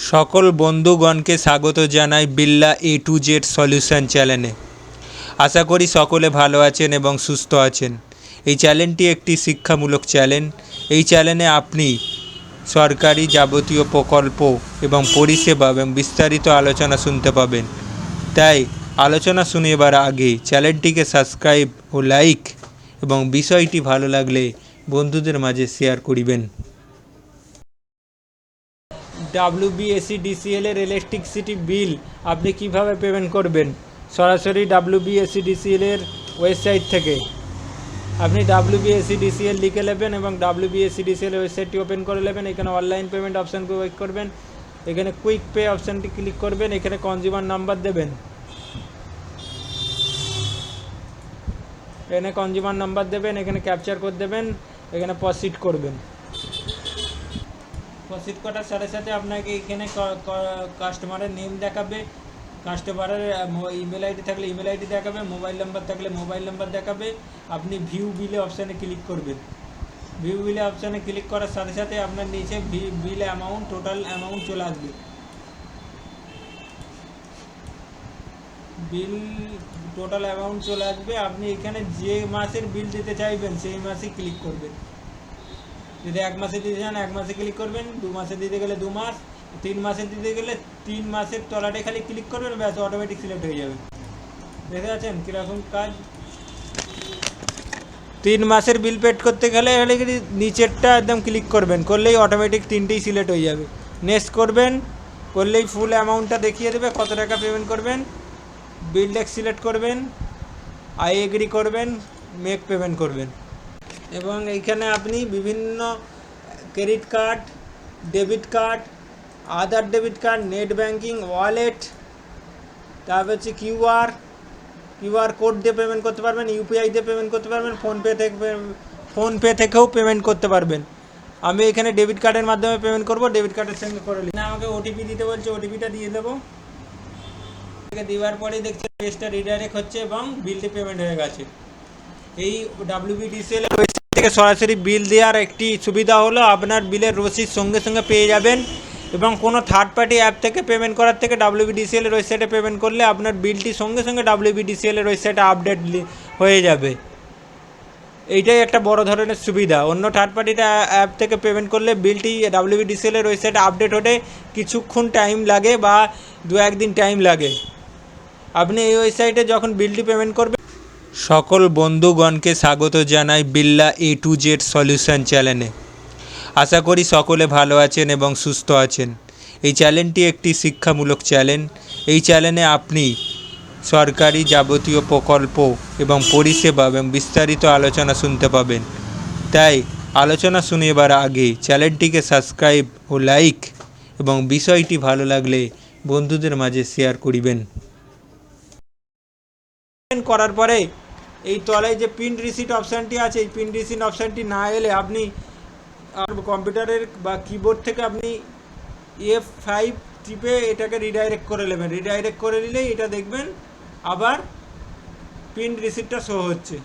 সকল বন্ধুগণকে স্বাগত জানাই বিল্লা এ টু জেড সলিউশন চ্যানেলে। আশা করি সকলে ভালো আছেন এবং সুস্থ আছেন। এই চ্যানেলটি একটি শিক্ষামূলক চ্যানেল। এই চ্যানেলে আপনি সরকারি যাবতীয় প্রকল্প এবং পরিষেবা এবং বিস্তারিত আলোচনা শুনতে পাবেন। তাই আলোচনা শুনবার আগে চ্যানেলটিকে সাবস্ক্রাইব ও লাইক এবং বিষয়টি ভালো লাগলে বন্ধুদের মাঝে শেয়ার করিবেন। WBSEDCL এর ইলেকট্রিসিটি বিল আপনি কিভাবে পেমেন্ট করবেন? সরাসরি WBSEDCL এর ওয়েবসাইট থেকে আপনি WBSEDCL লিখে নেবেন এবং WBSEDCL ওয়েবসাইটটি ওপেন করে নেবেন। এখানে অনলাইন পেমেন্ট অপশানকে ক্লিক করবেন, এখানে কুইক পে অপশানটি ক্লিক করবেন, এখানে কনজিউমার নাম্বার দেবেন, এখানে কনজিউমার নাম্বার দেবেন, এখানে ক্যাপচার কোড দেবেন, এখানে প্রসিড করবেন। প্রসিড করার সাথে সাথে আপনাকে এখানে কাস্টমারের নেম দেখাবে, কাস্টমারের ইমেল আইডি থাকলে ইমেল আইডি দেখাবে, মোবাইল নাম্বার থাকলে মোবাইল নাম্বার দেখাবে। আপনি ভিউ বিলে অপশানে ক্লিক করবেন। ভিউ বিলে অপশানে ক্লিক করার সাথে সাথে আপনার নিচে বিল অ্যামাউন্ট, টোটাল অ্যামাউন্ট চলে আসবে। বিল টোটাল অ্যামাউন্ট চলে আসবে। আপনি এখানে যে মাসের বিল দিতে চাইবেন সেই মাসে ক্লিক করবেন। যদি 1 মাসে দিতে চান 1 মাসে ক্লিক করবেন, 2 মাসে দিতে গেলে 2 মাস, 3 মাসে দিতে গেলে 3 মাসের তলাটে খালি ক্লিক করবেন, ব্যাস অটোমেটিক সিলেক্ট হয়ে যাবে। দেখতে পাচ্ছেন কীরকম কাজ। 3 মাসের বিল পেড করতে গেলে নিচেরটা একদম ক্লিক করবেন, করলেই অটোমেটিক 3টেই সিলেক্ট হয়ে যাবে। নেক্সট করবেন, করলেই ফুল অ্যামাউন্টটা দেখিয়ে দেবে কত টাকা পেমেন্ট করবেন। বিল ট্যাক্স সিলেক্ট করবেন, আই এগ্রি করবেন, মেক পেমেন্ট করবেন। এবং এইখানে আপনি বিভিন্ন credit card, debit card, other debit card, net banking, wallet, তারপর হচ্ছে কিউআর কোড দিয়ে পেমেন্ট করতে পারবেন, ইউপিআই দিয়ে পেমেন্ট করতে পারবেন, ফোনপে থেকেও পেমেন্ট করতে পারবেন। আমি এখানে ডেবিট কার্ডের মাধ্যমে পেমেন্ট করব, ডেবিট কার্ডের সঙ্গে করে নিই। আমাকে ওটিপি দিতে বলছে, ওটিপিটা দিয়ে দেবো। দেওয়ার পরেই দেখছেন পেজটা রিডাইরেক্ট হচ্ছে এবং বিলটি পেমেন্ট হয়ে গেছে। এই WBDCL ওয়েবসাইট থেকে সরাসরি বিল দেওয়ার একটি সুবিধা হলো আপনার বিলের রসিদ সঙ্গে সঙ্গে পেয়ে যাবেন এবং কোনো থার্ড পার্টি অ্যাপ থেকে পেমেন্ট করার থেকে WBDCL এর ওয়েবসাইটে পেমেন্ট করলে আপনার বিলটি সঙ্গে সঙ্গে WBDCL এর ওয়েবসাইটে আপডেট হয়ে যাবে। এইটাই একটা বড় ধরনের সুবিধা। অন্য থার্ড পার্টিটা অ্যাপ থেকে পেমেন্ট করলে বিলটি WBDCL এর ওয়েবসাইটে আপডেট হতে কিছুক্ষণ টাইম লাগে বা 2-1 দিন টাইম লাগে। আপনি এই ওয়েবসাইটে যখন বিলটি পেমেন্ট করবেন। সকল বন্ধুগণকে স্বাগত জানাই বিল্লা এ টু জেড সলিউশন চ্যানেলে। আশা করি সকলে ভালো আছেন এবং সুস্থ আছেন। এই চ্যানেলটি একটি শিক্ষামূলক চ্যানেল। এই চ্যানেলে আপনি সরকারি যাবতীয় প্রকল্প এবং পরিষেবা এবং বিস্তারিত আলোচনা শুনতে পাবেন। তাই আলোচনা শুনবার আগে চ্যানেলটিকে সাবস্ক্রাইব ও লাইক এবং বিষয়টি ভালো লাগলে বন্ধুদের মাঝে শেয়ার করিবেন। করার পরে এই তলায় যে প্রিন্ট রিসিট অপশানটি আছে, এই প্রিন্ট রিসিট অপশানটি না এলে আপনি কম্পিউটারের বা কিবোর্ড থেকে আপনি F5 টিপে এটাকে রিডাইরেক্ট করে নেবেন। রিডাইরেক্ট করে নিলেই এটা দেখবেন আবার প্রিন্ট রিসিটটা শো হচ্ছে।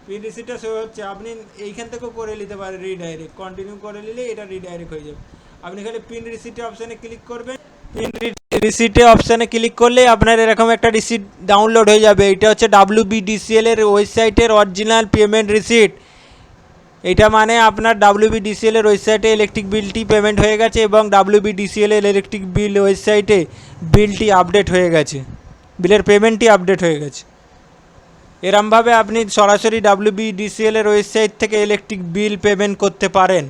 প্রিন্ট রিসিটটা শো হচ্ছে, আপনি এইখান থেকেও করে নিতে পারেন রিডাইরেক্ট। কন্টিনিউ করে নিলে এটা রিডাইরেক্ট হয়ে যাবে। আপনি খালি প্রিন্ট রিসিটে অপশানে ক্লিক করবেন। প্রিন্ট রিসিটে অপশানে ক্লিক করলে আপনার এরকম একটা রিসিট ডাউনলোড হয়ে যাবে। এটা হচ্ছে WBDCL এর ওয়েবসাইটের অরিজিনাল পেমেন্ট রিসিট। এটা মানে আপনার WBDCL এর ওয়েবসাইটে ইলেকট্রিক বিলটি পেমেন্ট হয়ে গেছে এবং WBDCL এর ইলেকট্রিক বিল ওয়েবসাইটে বিলটি আপডেট হয়ে গেছে, বিলের পেমেন্টটি আপডেট হয়ে গেছে। এরমভাবে আপনি সরাসরি WBDCL এর ওয়েবসাইট থেকে ইলেকট্রিক বিল পেমেন্ট করতে পারেন।